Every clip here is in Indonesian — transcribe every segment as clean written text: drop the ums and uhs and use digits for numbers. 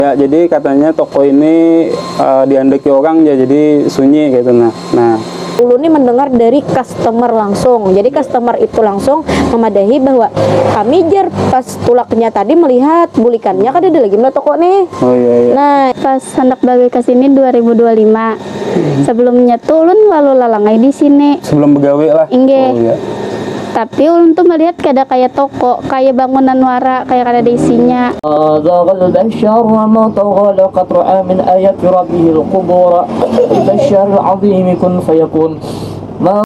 Ya, jadi katanya toko ini diandeki orang ya, jadi sunyi gitu. Nah, Ulun nih mendengar dari customer langsung. Jadi customer itu langsung memadahi bahwa kami jar pas tulaknya tadi melihat bulikannya kan ada lagi melihat toko nih. oh iya iya. Nah, pas hendak balik ke sini 2025. Sebelumnya tuh ulun lalu lalangai di sini. Sebelum begawe lah. Inge. Oh iya. Tapi ulun tuh melihat kada kayak toko, kayak bangunan wara, kayak kada ada isinya. زاغ البشر وما طغى لقد رأى من آيات ربه الكبرى البشر العظيم كن فيكون ما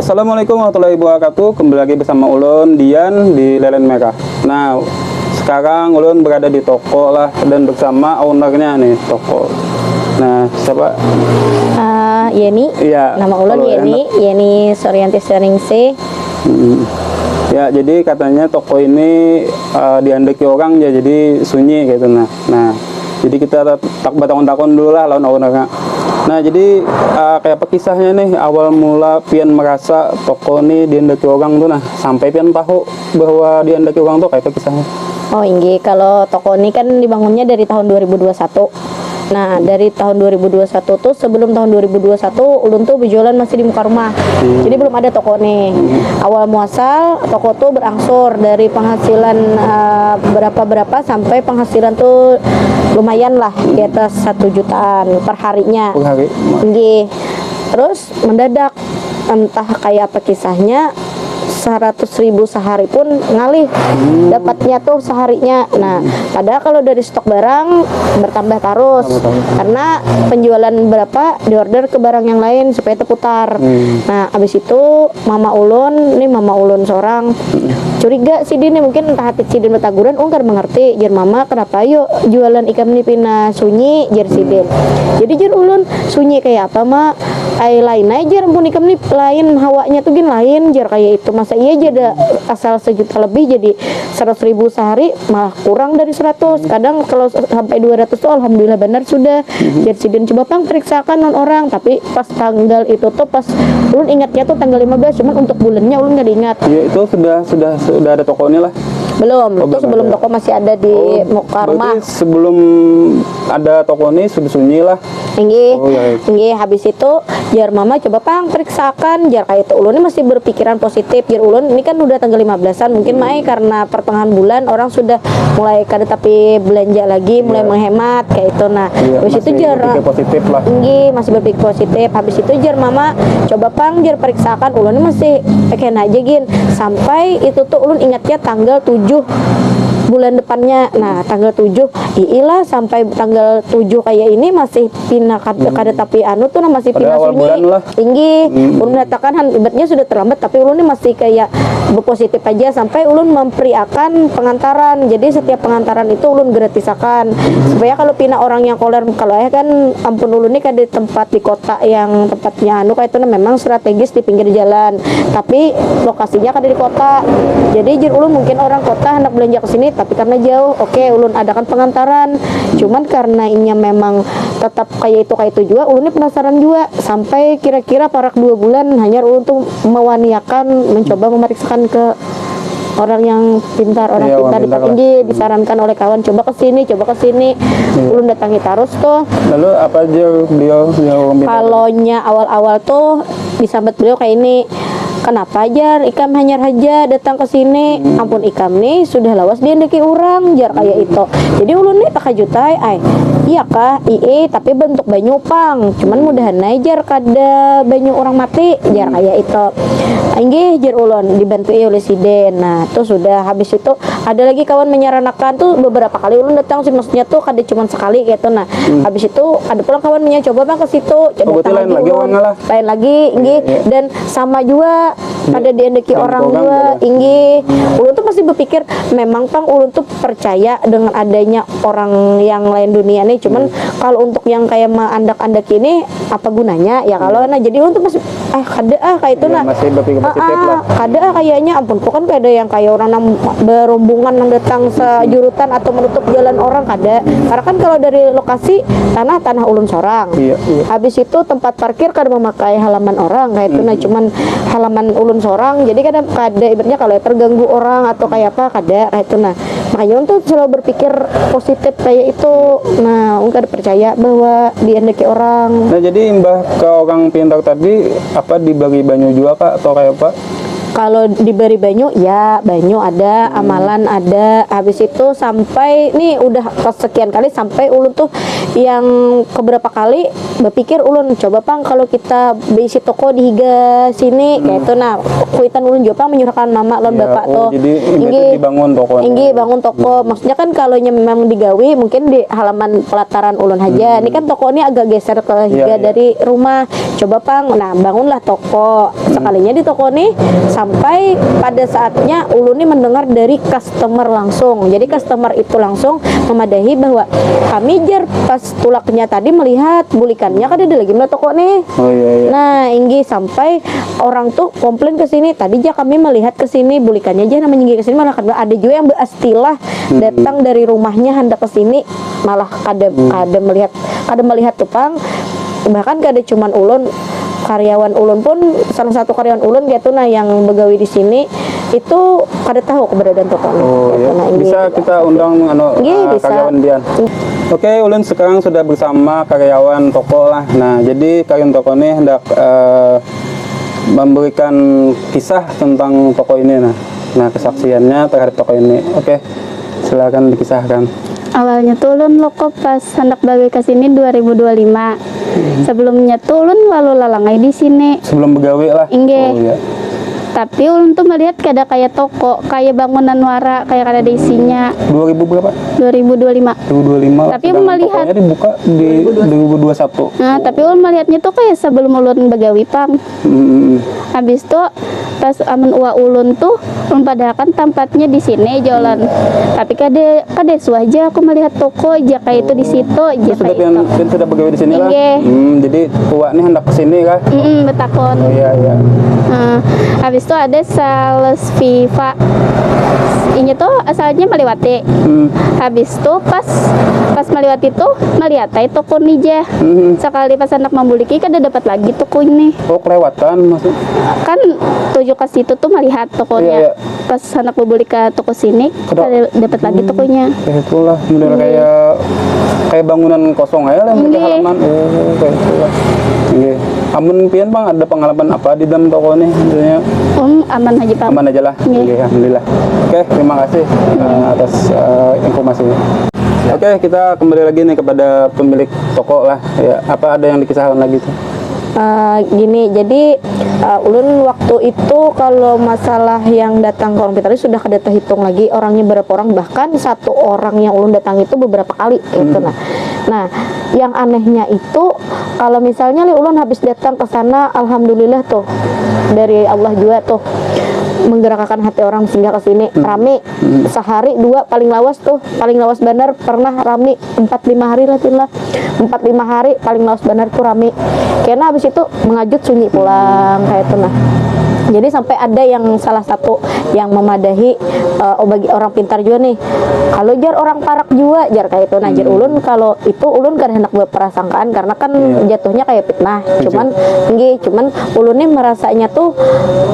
Assalamualaikum warahmatullahi wabarakatuh. Kembali lagi bersama Ulun Dian di Lelen Merah. Nah, sekarang Ulun berada di toko lah dan bersama ownernya nih toko. Nah, siapa? Yeni. Iya. Nama ulun kalau Yeni, Yeni Suryanti Seningsih. Ya, jadi katanya toko ini diandeki orang ya, jadi sunyi gitu. Nah, jadi kita tak batakon-takon dulu lah lawan ownernya. Nah, jadi kayak apa kisahnya nih awal mula pian merasa toko ini diandeki orang tuh, nah sampai pian tahu bahwa diandeki orang tuh kayak apa kisahnya? Oh, inggi kalau toko ini kan dibangunnya dari tahun 2021. Nah, dari tahun 2021 tuh sebelum tahun 2021 ulun tuh berjualan masih di muka rumah. Jadi belum ada toko nih. Awal muasal toko tuh berangsur dari penghasilan berapa sampai penghasilan tuh lumayan lah di atas 1 jutaan per harinya. Per hari. Tinggi. Terus mendadak entah kayak apa kisahnya 100.000 sehari pun ngalih dapatnya tuh seharinya. Nah, padahal kalau dari stok barang bertambah terus karena penjualan berapa diorder ke barang yang lain supaya terputar. Nah, abis itu mama ulun seorang curiga sih dia nih, mungkin entah hati sidin betaguran ungkar mengerti jar mama kenapa yuk jualan ikan ini pina sunyi jar sidin. Jadi jar ulun sunyi kayak apa mak ai lain aja pun ikan ini lain hawanya tuh gin lain jar kayak itu. Masa iya aja ada asal 1 juta lebih jadi 100.000 sehari malah kurang dari 100. Kadang kalau sampai 200 tuh alhamdulillah benar sudah. Jadi sidin coba pang periksakan non orang, tapi pas tanggal itu tuh pas ulun ingatnya tuh tanggal 15, cuman untuk bulannya ulun nggak diingat. Ya, itu sudah ada toko ini lah. Belum, Oh, itu belum sebelum ada. toko masih ada di muka rumah. Berarti sebelum ada toko ini sudah sunyi lah. Tinggi, Oh, iya. tinggi. Habis itu jar mama coba pang periksakan jar kayak itu. Ulun ini masih berpikiran positif. Jar ulun ini kan udah tanggal 15-an, mungkin mai karena pertengahan bulan orang sudah mulai kada tapi belanja lagi, mulai menghemat kayak itu. Nah, Iya, habis itu masih jar berpikir positif lah. tinggi masih berpikir positif. Habis itu jar mama coba pang jar periksakan. Ulun ini masih pengen aja gin sampai itu tuh ulun ingatnya tanggal 7 bulan depannya. Nah, tanggal 7 iyalah sampai tanggal 7 kayak ini masih pindah kada tapi anu tuh masih Pada pindah awal sunyi bulan lah. tinggi. Ulun mengatakan ibaratnya sudah terlambat, tapi ulun ini masih kayak berpositif aja sampai ulun memperiakan pengantaran. Jadi setiap pengantaran itu ulun gratisakan supaya kalau pindah orang yang koler kalau kan ampun ulun ini kan di tempat di kota yang tempatnya anu kayak itu memang strategis di pinggir jalan, tapi lokasinya kan di kota. Jadi jir ulun mungkin orang kota hendak belanja ke sini tapi karena jauh, oke ulun adakan pengantaran. Cuman karena inya memang tetap kayak itu juga, ulun ini penasaran juga sampai kira-kira parak 2 bulan hanya ulun tuh mewaniakan mencoba memeriksakan ke orang yang pintar, orang Iya, pintar orang di pintar tinggi disarankan oleh kawan coba ke sini. Ulun datangi terus tuh. Lalu apa aja beliau yang minta? Kalonya awal-awal tuh disambat beliau kayak ini, kenapa jar ikam hanyar aja datang ke sini? Ampun ikam nih sudah lawas dia ndeki urang jar kayak itu. Jadi ulun nih takajutai ai. Iya kah? Tapi bentuk banyu pang. Cuman mudahan jar kada banyu orang mati jar kayak itu. Inggih jar ulun dibantu oleh siden. Nah, tuh sudah habis itu ada lagi kawan menyarankan tuh beberapa kali ulun datang sih, maksudnya tuh kada cuma sekali gitu. Nah, habis itu ada pulang kawan coba bang ke situ. berarti lain lagi ulun. orangnya lah. Lain lagi inggih dan sama juga pada diandeki Yang orang program juga juga. inggih. Ulun tuh pasti berpikir memang pang ulun tuh percaya dengan adanya orang yang lain dunia nih. Cuman kalau untuk yang kayak andak-andak ini apa gunanya ya kalau nah jadi ulun tuh pasti kayak itu Ya, nah. masih berpikir positif lah. Ada kayaknya ampun kok kan kayak ada yang kayak orang berombongan yang datang sejurutan atau menutup jalan orang kada. Karena kan kalau dari lokasi tanah ulun sorang. Iya, iya. Habis itu tempat parkir kada memakai halaman orang kayak itu nah cuman halaman ulun sorang. Jadi kadang kada ibaratnya kalau terganggu orang atau kayak apa kada kayak itu nah. Makanya untuk selalu berpikir positif kayak itu. Nah, ulun kada percaya bahwa diandeki orang. Nah jadi Mbah ke orang pintar tadi apa dibagi banyu juga Kak atau kayak apa? Kalau diberi banyu, ya banyu ada, amalan ada. Habis itu sampai nih udah kesekian kali sampai ulun tuh yang keberapa kali berpikir ulun coba pang kalau kita bisi toko di higa sini kayak itu nah kuitan ulun juga pang menyurahkan mama lawan Ya, bapak tuh. jadi itu dibangun toko. Inggi bangun toko. Maksudnya kan kalau memang digawi mungkin di halaman pelataran ulun aja. Ini kan toko ini agak geser ke higa Iya, iya. dari rumah. Coba pang, nah bangunlah toko. Sekalinya di toko nih sampai pada saatnya ulun nih mendengar dari customer langsung. Jadi customer itu langsung memadahi bahwa kami jar pas tulaknya tadi melihat bulikannya kan ada lagi di toko nih. Oh iya iya. Nah, inggi sampai orang tuh komplain ke sini. Tadi aja kami melihat ke sini bulikannya aja namanya inggi ke sini malah ada juga yang berastilah datang dari rumahnya hendak ke sini malah ada melihat tupang bahkan kada cuman ulun karyawan ulun pun salah satu karyawan ulun gitu nah yang begawi di sini itu kada tahu keberadaan toko Oh gitu, iya. nah, ini Bisa juga. kita undang Bisa. karyawan Dian. Oke, ulun sekarang sudah bersama karyawan toko lah. Nah, jadi karyawan toko ini hendak memberikan kisah tentang toko ini nah kesaksiannya terhadap toko ini. Oke, silakan dikisahkan. Awalnya tuh ulun loko pas hendak balik ke sini 2025. Sebelumnya tuh ulun lalu lalangai di sini. Sebelum begawi lah. Inge. Oh iya. Tapi ulun tuh melihat kada kayak toko, kayak bangunan wara, kayak kada ada isinya. 2000 berapa? 2025. 2025. Tapi sedang melihat- tokonya dibuka di 2021. Nah, tapi ulun melihatnya tuh kayak sebelum ulun begawi pang. Habis tuh pas aman ulun tuh ulun padahal kan tempatnya di sini jalan. Tapi kada aja aku melihat toko aja kayak itu di situ aja Sudah kayak itu. pian sudah begawi di sini lah. Inge. Jadi tua nih hendak kesini kah? Betakon. Oh iya iya. Habis itu ada sales Viva. Ini tuh asalnya melewati. Habis itu pas melewati tuh melihat toko nija. Sekali pas anak membuliki kada dapat lagi toko ini. Oh kelewatan maksud. Kan tujuh ke situ tuh melihat tokonya. Iya, iya. Pas anak membuli ke toko sini Kada- kada dapat lagi tokonya. Kayak itulah, bener kayak bangunan kosong aja lah yang pakai Inge. halaman. Oh, kayak itulah. Oke. Amun pian Bang, ada pengalaman apa di dalam toko nih? Tentunya Aman aja Pak. aman aja lah. Inge. Oke, alhamdulillah. Oke, terima kasih atas informasinya. Oke, kita kembali lagi nih kepada pemilik toko lah. Ya, apa ada yang dikisahkan lagi tuh? Gini, jadi ulun waktu itu kalau masalah yang datang ke orang pintar ini sudah kada terhitung lagi orangnya berapa orang, bahkan satu orang yang ulun datang itu beberapa kali gitu. Nah, yang anehnya itu kalau misalnya ulun habis datang ke sana, alhamdulillah tuh dari Allah juga tuh menggerakkan hati orang sehingga ke sini rame sehari dua paling lawas benar pernah rame 4-5 hari lah 4-5 hari paling lawas benar tuh rame karena habis itu mengajut sunyi pulang kayak itu nah. Jadi sampai ada yang salah satu yang memadahi bagi orang pintar juga nih. Kalau jar orang parak juga jar kayak itu. Nah, jar ulun kalau itu ulun kan hendak berprasangkaan karena kan jatuhnya kayak fitnah. Cuman ulun nih merasanya tuh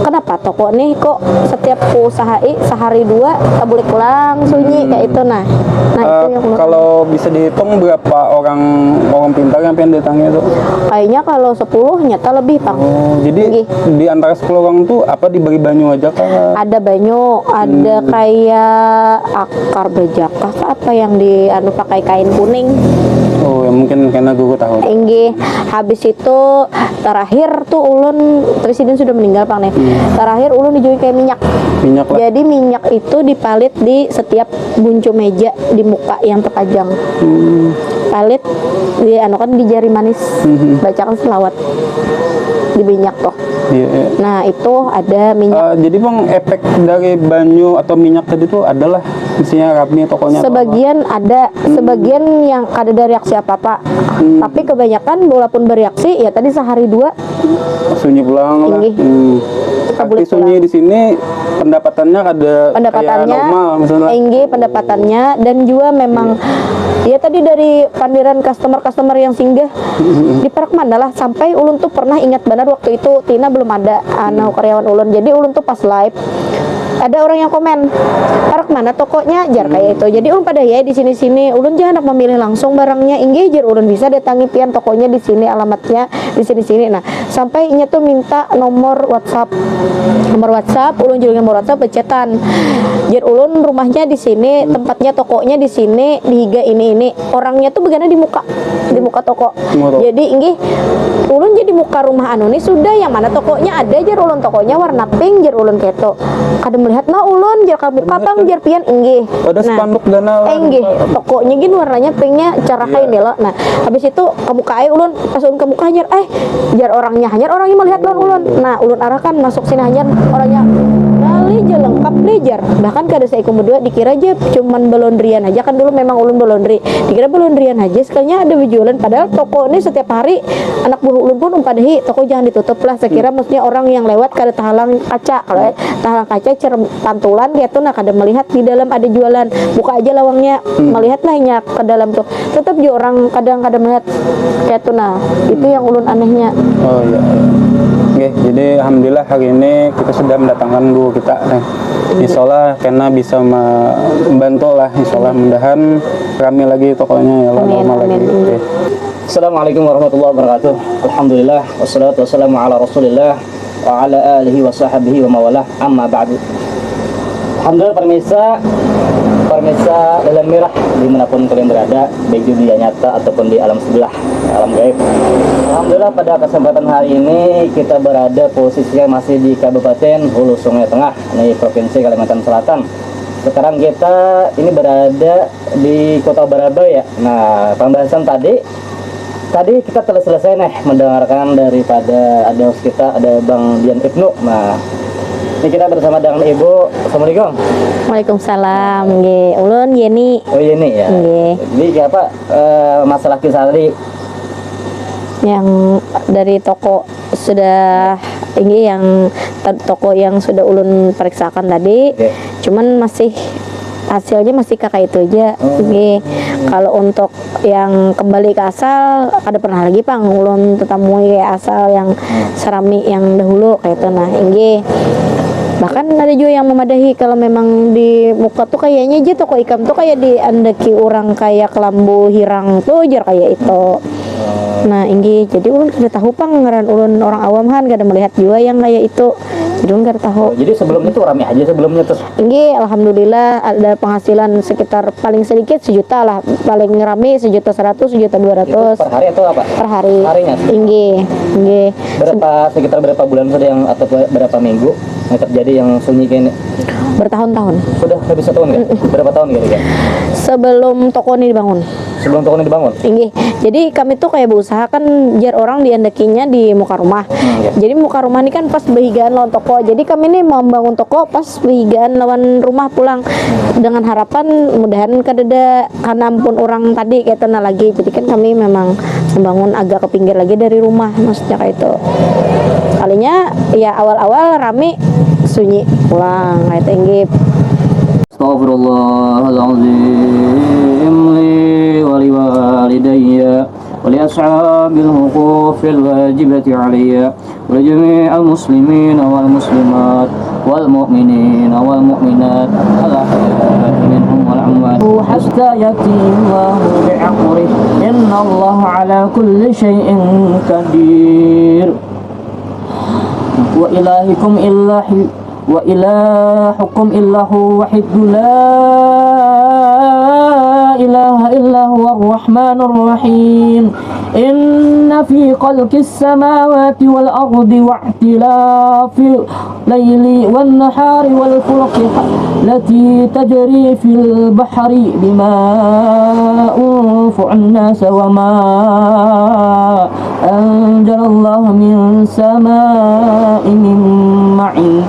kenapa toko nih kok setiap usahai sehari dua tak boleh pulang sunyi kayak itu nah. Nah, itu yang ulun Kalau bisa dihitung berapa orang pintar yang pengen datangnya itu? kayaknya kalau 10 nyata lebih Pang. Oh, jadi di antara 10 orang tuh apa dibagi banyu aja kah? Ada banyu, ada kayak akar bejakah apa yang pakai kain kuning. Oh, ya mungkin karena gue tahu. Engge, habis itu terakhir tuh ulun presiden sudah meninggal Pang nih. Terakhir ulun dijual kayak minyak. Minyak lah. Jadi minyak itu dipalit di setiap buncu meja di muka yang terpajang. alit di anu kan di jari manis, bacakan selawat di minyak tuh. Iya, iya. Nah itu ada minyak. Jadi bang, efek dari banyu atau minyak tadi tuh adalah misalnya Rami tokonya atau Sebagian ada, sebagian yang ada dari reaksi apa-apa. Tapi kebanyakan walaupun bereaksi ya tadi sehari dua apa? Sunyi pulang lah. Tinggi. Kabulit Tapi sunyi di sini pendapatannya ada pendapatannya kayak normal misalnya. tinggi pendapatannya, dan juga memang ya tadi dari pandiran customer yang singgah di Parak Mana lah, sampai ulun tuh pernah ingat benar waktu itu Tina belum ada anu karyawan ulun, jadi ulun tuh pas live ada orang yang komen Parak Mana tokonya jar kayak itu, jadi ulun pada ya di sini ulun jangan memilih langsung barangnya inggih jar ulun bisa datangi pian tokonya di sini, alamatnya di sini. Nah sampai inya tuh minta nomor WhatsApp ulun juga nomor WhatsApp becetan jar ulun rumahnya di sini, tempatnya tokonya di sini, di higa ini orangnya tuh begana di muka toko. Jadi inggih ulun jadi muka rumah anu nih sudah yang mana tokonya ada jar ulun, tokonya warna pink jar ulun keto kada melihat nah ulun jar kamu kapang jar pian inggih. Ada spanduk dana Inggih tokonya gini warnanya pinknya cara kayak ini loh. Nah habis itu kemuka ulun pas ulun kemuka jar jar orangnya melihat ulun. Nah ulun arahkan masuk sini hanyar orangnya kali aja lengkap deh jar, bahkan kada saya berdua dikira aja cuman belondrian aja kan, dulu memang ulun belondri dikira belondrian aja sekalinya ada berjualan, padahal toko ini setiap hari anak buah ulun pun umpadahi toko jangan ditutup lah, saya kira maksudnya orang yang lewat kada tahalang kaca, kalau tahalang kaca pantulan gitu, nah kada melihat di dalam ada jualan, buka aja lawangnya melihat lah nya ke dalam tuh, tetap juga orang kadang-kadang melihat kayak tuh. Nah itu yang ulun anehnya. Oh iya. Oke, jadi alhamdulillah hari ini kita sudah mendatangkan guru kita. Insya Allah karena bisa membantu lah, insya Allah mudahan rame lagi tokonya ya, normal lagi. Oke. Assalamualaikum warahmatullahi wabarakatuh. Alhamdulillah wassalatu wassalamu ala Rasulillah wa ala alihi wa sahbihi wa mawalah. Amma ba'du. Alhamdulillah permisa dalam merah dimanapun kalian berada, baik di dunia nyata ataupun di alam sebelah, alam gaib. Alhamdulillah pada kesempatan hari ini kita berada posisinya masih di Kabupaten Hulu Sungai Tengah, di Provinsi Kalimantan Selatan. Sekarang kita ini berada di Kota Barabaya. Nah, pembahasan tadi kita telah selesai nih mendengarkan daripada ada host kita, ada Bang Dian Ibnu. Nah, ini kita bersama dengan Ibu. Assalamualaikum. Waalaikumsalam. Nggih, ulun Yeni. Oh Yeni ya. Nggih. Jadi apa masalah kisah tadi? Yang dari toko sudah ini yang toko yang sudah ulun periksakan tadi, cuman masih hasilnya masih kakak itu aja. Nggih. Kalau untuk yang kembali ke asal ada pernah lagi Pang ulun tetamui asal yang serami yang dahulu kayak itu. Nah nggih. Bahkan ada juga yang memadahi kalau memang di muka tuh kayaknya aja toko ikam tuh kayak diandeki orang kayak kelambu hirang tuh jar kayak itu. Nah ini jadi ulun kada tahu Pang ngaran ulun orang awam kan kada melihat juga yang kayak itu, jadi ulun kada tahu. Jadi sebelumnya tuh rame aja sebelumnya tuh. Ini alhamdulillah ada penghasilan sekitar paling sedikit 1 juta lah, paling rame 1.100.000 1.200.000 Per hari atau apa? per hari. Harinya? Ini Sekitar berapa bulan sudah yang atau berapa minggu yang terjadi yang sunyi kayak ini? bertahun-tahun. Sudah lebih 1 tahun nggak? Berapa tahun kira-kira? Sebelum toko ini dibangun. Sebelum toko ini dibangun? Tinggi. Jadi kami tuh kayak berusaha kan jar orang diandekinya di muka rumah. Jadi muka rumah ini kan pas behigaan lawan toko. Jadi kami ini mau membangun toko pas behigaan lawan rumah pulang dengan harapan mudahan kadada karena ampun orang tadi kayak tenang lagi. Jadi kan kami memang membangun agak ke pinggir lagi dari rumah, maksudnya kayak itu. Kalinya ya awal-awal rame sunyi pulang kayak tinggi. Astaghfirullahaladzim li wa liwalidayya wa li ashabil huquqil wajibati alayya wa jami'al muslimin wal muslimat wal mu'minin wal mu'minat al ahya'i minhum wal amwat hatta yatimullahu bi'amrih inna Allah ala kulli syai'in qadir wa ilahikum illahi wa ilahukum illahu wahidun la ilaha illahu ar-rahmanur rahim إن في خلق السماوات والأرض واختلاف الليل والنهار والفلك التي تجري في البحر بما أنفع الناس وما أنزل الله من السماء من معين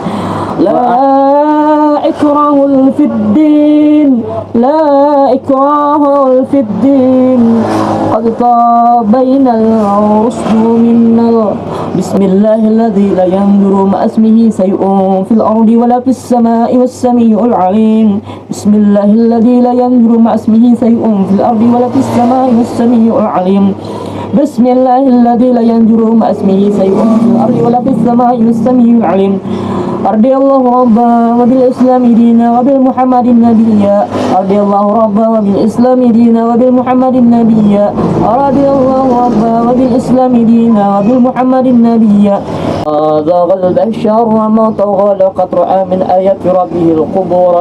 لا إكراه في الدين لا إكراه في الدين قد تبين الرشد من بسم الله الذي لا ينظر مع اسمه شيء في الأرض ولا في السماء والسميع العليم بسم الله الذي لا ينظر مع اسمه شيء في الأرض ولا في السماء والسميع العليم بسم الله الذي لا ينظر مع اسمه شيء في الأرض ولا في السماء والسميع العليم أرضي الله ربا وبالإسلام دينا وبالمحمد نبيا أرضي الله ربا وبالإسلام دينا وبالمحمد نبيا أرضي الله ربا وبالإسلام دينا وبالمحمد نبيا ذاق البشر وما طغى لقد رأى من آيات ربه القبور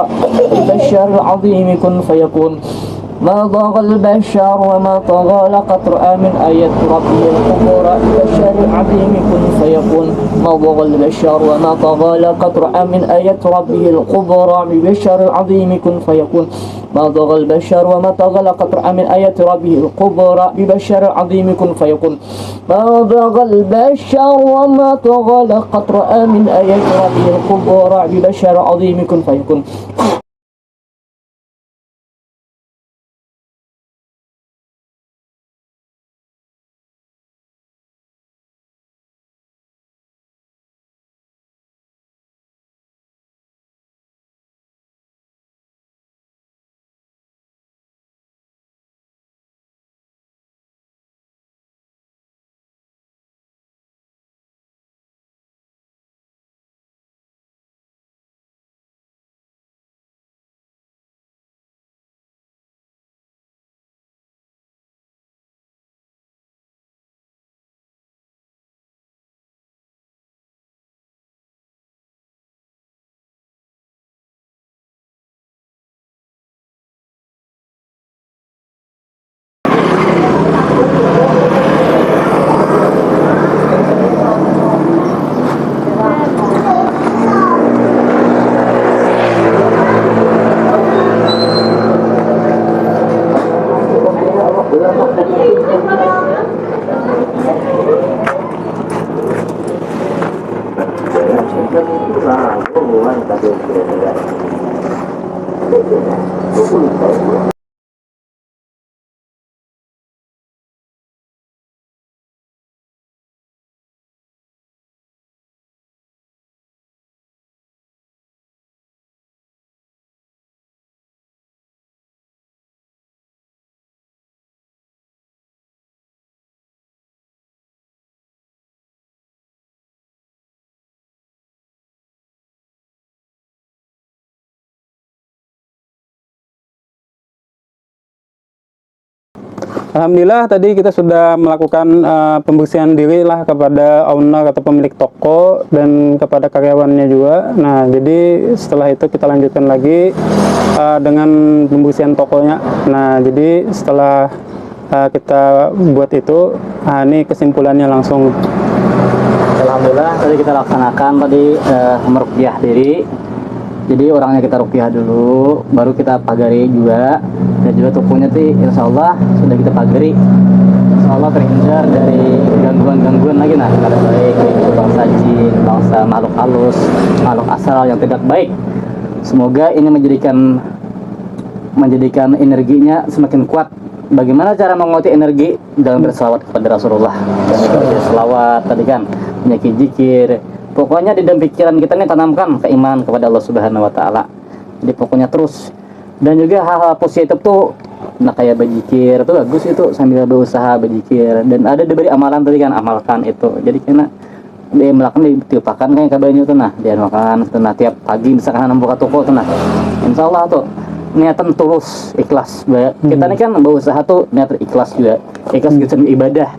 البشر العظيم كن فيكون ما ضاغ البشر وما طغى لقد رأى من آيات ربه القبور البشر العظيم كن فيكون ما ضاغ البشر وما طغى لقد رأى من آيات ربه القبور البشر العظيم كن فيكون ما ضاغ البشر وما طغى لقد رأى من آيات ربه القبور ببشر العظيم كن فيكون ما ضاغ البشر وما طغى لقد رأى من آيات ربه القبور ببشر العظيم كن فيكون Alhamdulillah tadi kita sudah melakukan pembersihan diri lah kepada owner atau pemilik toko dan kepada karyawannya juga. Nah, jadi setelah itu kita lanjutkan lagi dengan pembersihan tokonya. Nah, jadi setelah kita buat itu, ini kesimpulannya langsung. Alhamdulillah tadi kita laksanakan meruqyah diri. Jadi orangnya kita ruqyah dulu, baru kita pagari juga. Dan juga tokonya tuh insya Allah sudah kita pagari, insya Allah terhindar dari gangguan-gangguan lagi. Nah, kada baik yaitu bangsa jin, bangsa makhluk halus, makhluk asal yang tidak baik. Semoga ini menjadikan energinya semakin kuat. Bagaimana cara menguati energi? Dalam berselawat kepada Rasulullah. Selawat tadi kan, punya zikir. Pokoknya di dalam pikiran kita nih tanamkan keimanan kepada Allah Subhanahu wa taala. Jadi pokoknya terus. Dan juga hal-hal positif tuh, nah kayak berzikir itu bagus itu, sambil berusaha berzikir. Dan ada diberi amalan tadi kan, amalkan itu. Jadi kena dia melakukan ditiupakan kayak kabarnya tuh, nah dia makan tuh, nah tiap pagi misalkan buka toko tuh, nah insya Allah tuh niatan tulus, ikhlas. Kita ini kan berusaha tuh niat ikhlas juga, ikhlas gitu ibadah,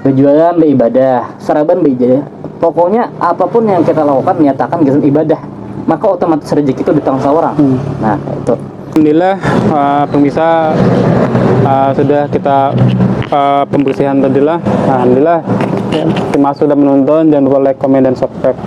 tujuan beribadah, saraban beribadah. Pokoknya apapun yang kita lakukan nyatakan gitu ibadah, maka otomatis rezeki itu di tangan seorang. Nah itu. Alhamdulillah pemirsa sudah kita pembersihan tadi lah. Alhamdulillah. Terima kasih sudah menonton. Jangan lupa like, komen, dan subscribe.